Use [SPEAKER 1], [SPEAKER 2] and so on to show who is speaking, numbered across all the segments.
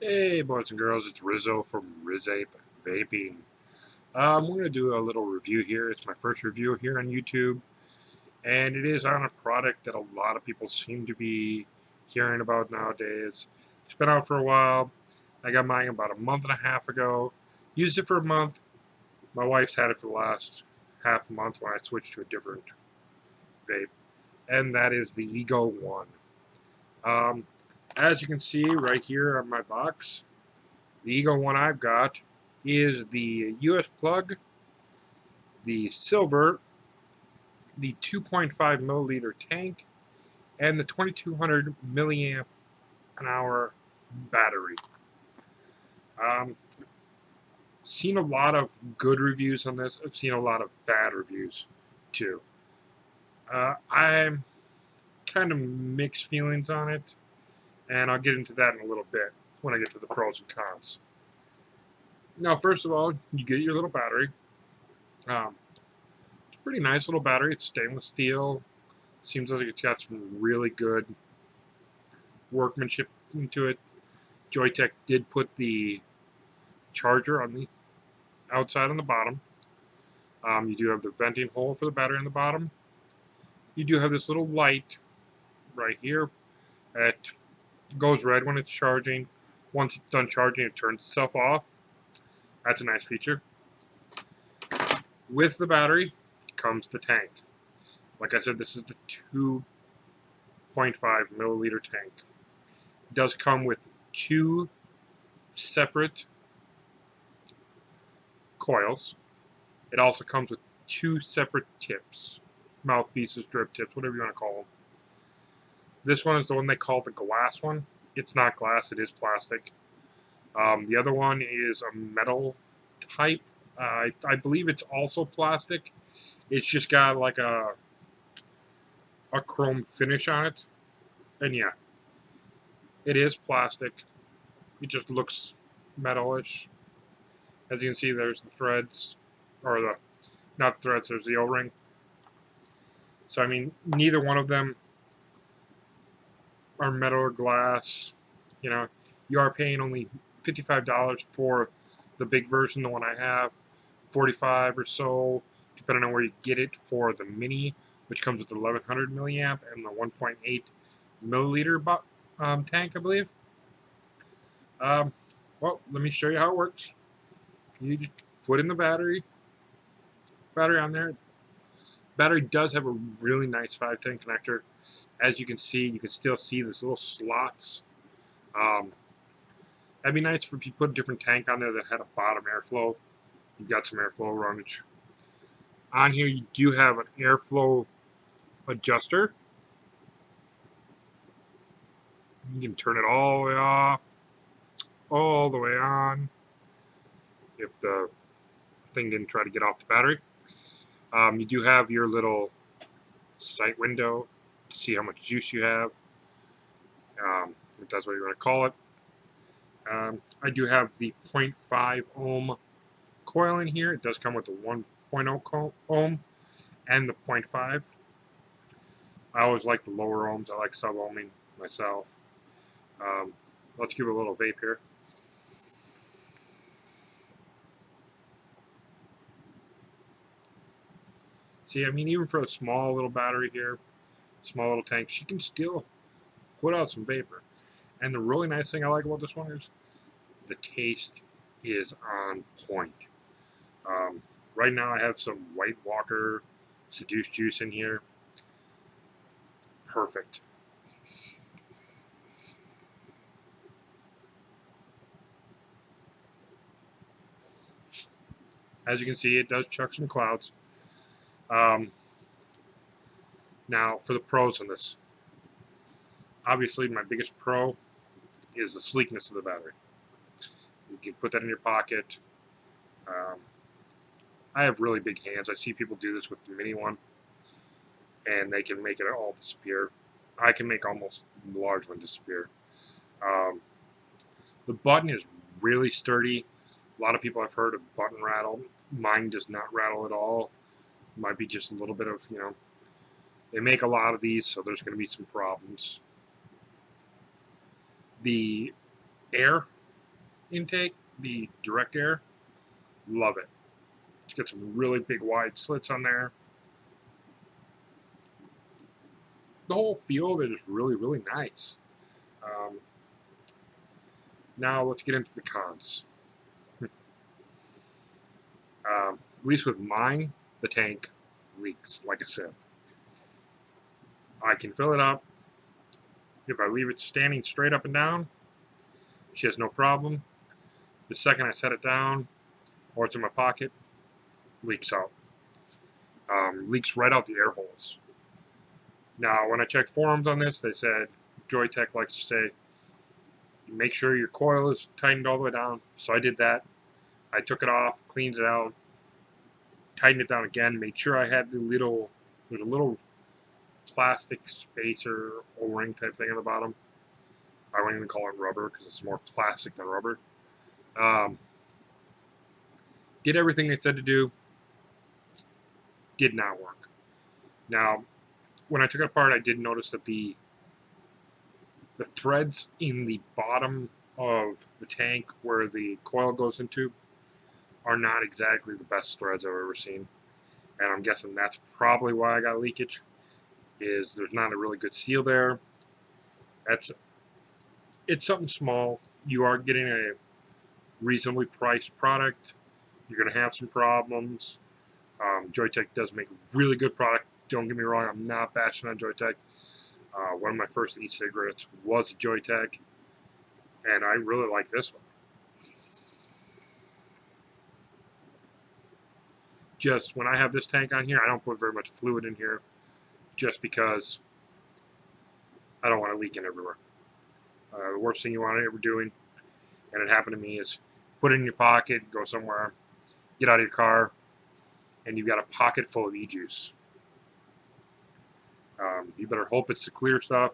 [SPEAKER 1] Hey, boys and girls, it's Rizzo from Rizape Vaping. We're going to do a little review here. It's my first review here on YouTube, and it is on a product that a lot of people seem to be hearing about nowadays. It's been out for a while. I got mine about a month and a half ago. Used it for a month. My wife's had it for the last half a month when I switched to a different vape, and that is the eGo One. Um, as you can see right here on my box, the eGo one I've got is the US plug, the silver, the 2.5 milliliter tank, and the 2200 milliamp an hour battery. Um, Seen a lot of good reviews on this. I've seen a lot of bad reviews too. I'm kind of mixed feelings on it, and I'll get into that in a little bit when I get to the pros and cons. Now, first of all, you get your little battery. Um, it's a pretty nice little battery. It's stainless steel. Seems like it's got some really good workmanship into it. Joytech did put the charger on the outside on the bottom. You do have the venting hole for the battery on the bottom. You do have this little light right here that goes red when it's charging. Once it's done charging, it turns itself off. That's a nice feature. With the battery comes the tank. Like I said, this is the 2.5 milliliter tank. It does come with two separate coils. It also comes with two separate tips, mouthpieces, drip tips, whatever you want to call them. This one is the one they call the glass one. It's not glass, it is plastic. The other one is a metal type. I believe it's also plastic. It's just got like a chrome finish on it. And yeah, it is plastic. It just looks metalish. As you can see, there's the threads, or the not threads. There's the O-ring. So I mean, neither one of them are metal or glass. You know, you are paying only $55 for the big version, the one I have, 45 or so, depending on where you get it for the mini, which comes with the 1100 milliamp and the 1.8 milliliter tank, I believe. Um, well, let me show you how it works. You just put in the battery on there. Battery does have a really nice 510 connector. As you can see, you can still see these little slots. Um, that'd be nice if you put a different tank on there that had a bottom airflow. You've got some airflow runnage. On here, you do have an airflow adjuster. You can turn it all the way off, all the way on, if the thing didn't try to get off the battery. You do have your little sight window to see how much juice you have, if that's what you want to call it. I do have the zero point 0.5 ohm coil in here. It does come with the 1.0 ohm and the 0.5. I always like the lower ohms. I like sub-ohming myself. Um, let's give it a little vape here. See, I mean, even for a small little battery here, small little tank, she can still put out some vapor. And the really nice thing I like about this one is the taste is on point. Um, right now, I have some White Walker Seduce Juice in here. Perfect. As you can see, it does chuck some clouds. Um, Now, for the pros on this, obviously, my biggest pro is the sleekness of the battery. You can put that in your pocket. Um, I have really big hands. I see people do this with the mini one, and they can make it all disappear. I can make almost the large one disappear. Um, the button is really sturdy. A lot of people have heard of button rattle. Mine does not rattle at all. Might be just a little bit of, they make a lot of these, so there's going to be some problems. The air intake, the direct air, love it. It's got some really big wide slits on there. The whole feel of it is really, really nice. Um, Now let's get into the cons. At least with mine, the tank leaks like a sieve. I can fill it up. If I leave it standing straight up and down, she has no problem. The second I set it down, or it's in my pocket, leaks out. Leaks right out the air holes. Now, when I checked forums on this, they said, Joytech likes to say, make sure your coil is tightened all the way down. So I did that. I took it off, cleaned it out, tightened it down again, made sure I had there's a little plastic spacer O-ring type thing on the bottom. I won't even call it rubber because it's more plastic than rubber. Did everything they said to do. Did not work. Now, when I took it apart, I did notice that the threads in the bottom of the tank where the coil goes into are not exactly the best threads I've ever seen. And I'm guessing that's probably why I got leakage, is there's not a really good seal there. It's something small. You are getting a reasonably priced product. You're going to have some problems. Joytech does make a really good product. Don't get me wrong, I'm not bashing on Joytech. One of my first e-cigarettes was a Joytech, and I really like this one. Just when I have this tank on here, I don't put very much fluid in here, just because I don't want to leak in everywhere. The worst thing you want to ever doing, and it happened to me, is put it in your pocket, go somewhere, get out of your car, and you've got a pocket full of e-juice. You better hope it's the clear stuff,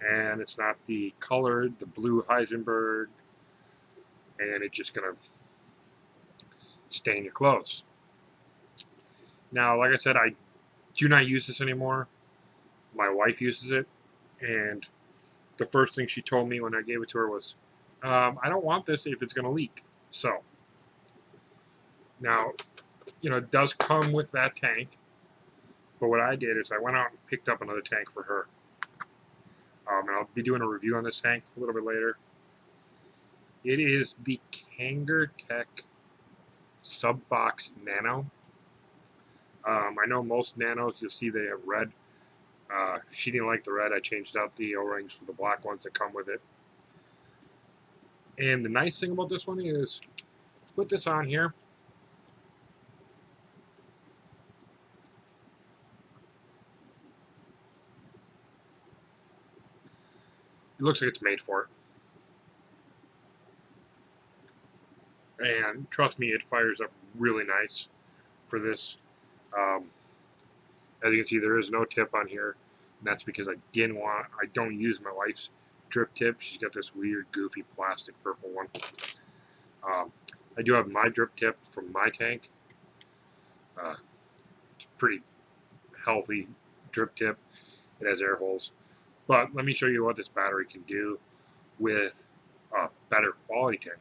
[SPEAKER 1] and it's not the colored, the blue Heisenberg, and it's just going to stain your clothes. Now, like I said, I do not use this anymore. My wife uses it, and the first thing she told me when I gave it to her was, I don't want this if it's going to leak. So, now, it does come with that tank, but what I did is I went out and picked up another tank for her. And I'll be doing a review on this tank a little bit later. It is the Kanger Tech Subbox Nano. I know most nanos, you'll see they have red. She didn't like the red. I changed out the O-rings for the black ones that come with it. And the nice thing about this one is, put this on here. It looks like it's made for it. And trust me, it fires up really nice for this. As you can see, there is no tip on here. And that's because I don't use my wife's drip tip. She's got this weird, goofy, plastic purple one. I do have my drip tip from my tank. It's a pretty healthy drip tip. It has air holes. But let me show you what this battery can do with a better quality tank.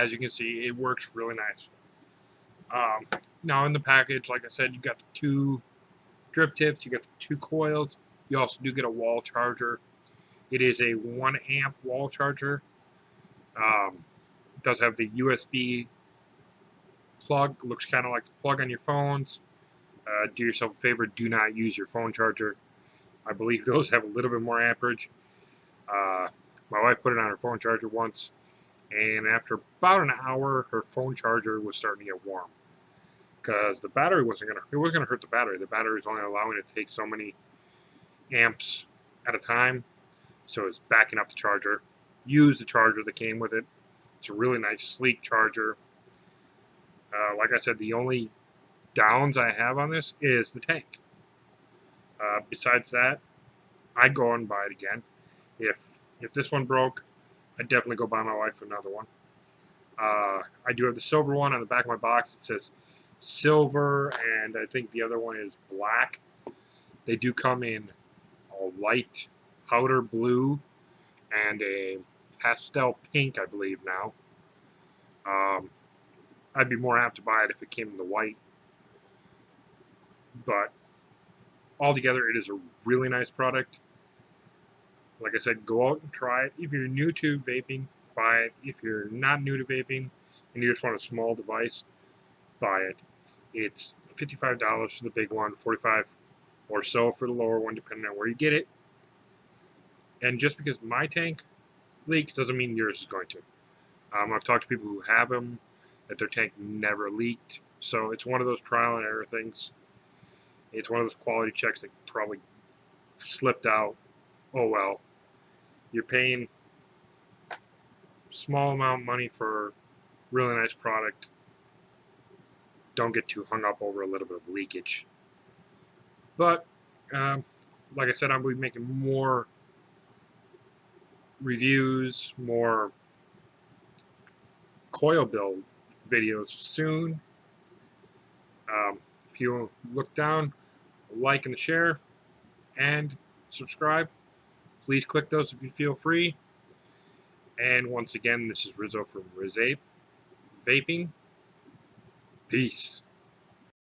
[SPEAKER 1] As you can see, it works really nice. Now in the package, like I said, you got the 2 drip tips, you got the 2 coils. You also do get a wall charger. It is a 1 amp wall charger. It does have the USB plug. Looks kind of like the plug on your phones. Do yourself a favor, do not use your phone charger. I believe those have a little bit more amperage. My wife put it on her phone charger once, and after about an hour, her phone charger was starting to get warm. Because the battery wasn't gonna hurt the battery. The battery was only allowing it to take so many amps at a time, so it's backing up the charger. Use the charger that came with it. It's a really nice, sleek charger. Like I said, the only downs I have on this is the tank. Besides that, I'd go and buy it again. If this one broke, I'd definitely go buy my wife another one. I do have the silver one on the back of my box. It says silver, and I think the other one is black. They do come in a light powder blue and a pastel pink, I believe now. Um, I'd be more apt to buy it if it came in the white, but altogether, it is a really nice product. Like I said, go out and try it. If you're new to vaping, buy it. If you're not new to vaping and you just want a small device, buy it. It's $55 for the big one, $45 or so for the lower one, depending on where you get it. And just because my tank leaks doesn't mean yours is going to. I've talked to people who have them, that their tank never leaked. So it's one of those trial and error things. It's one of those quality checks that probably slipped out. Oh well. You're paying small amount of money for really nice product. Don't get too hung up over a little bit of leakage. But like I said, I'll be making more reviews, more coil build videos soon. If you look down, like and share, and subscribe, please click those if you feel free. And once again, this is Rizzo from Rizape Vaping. Peace.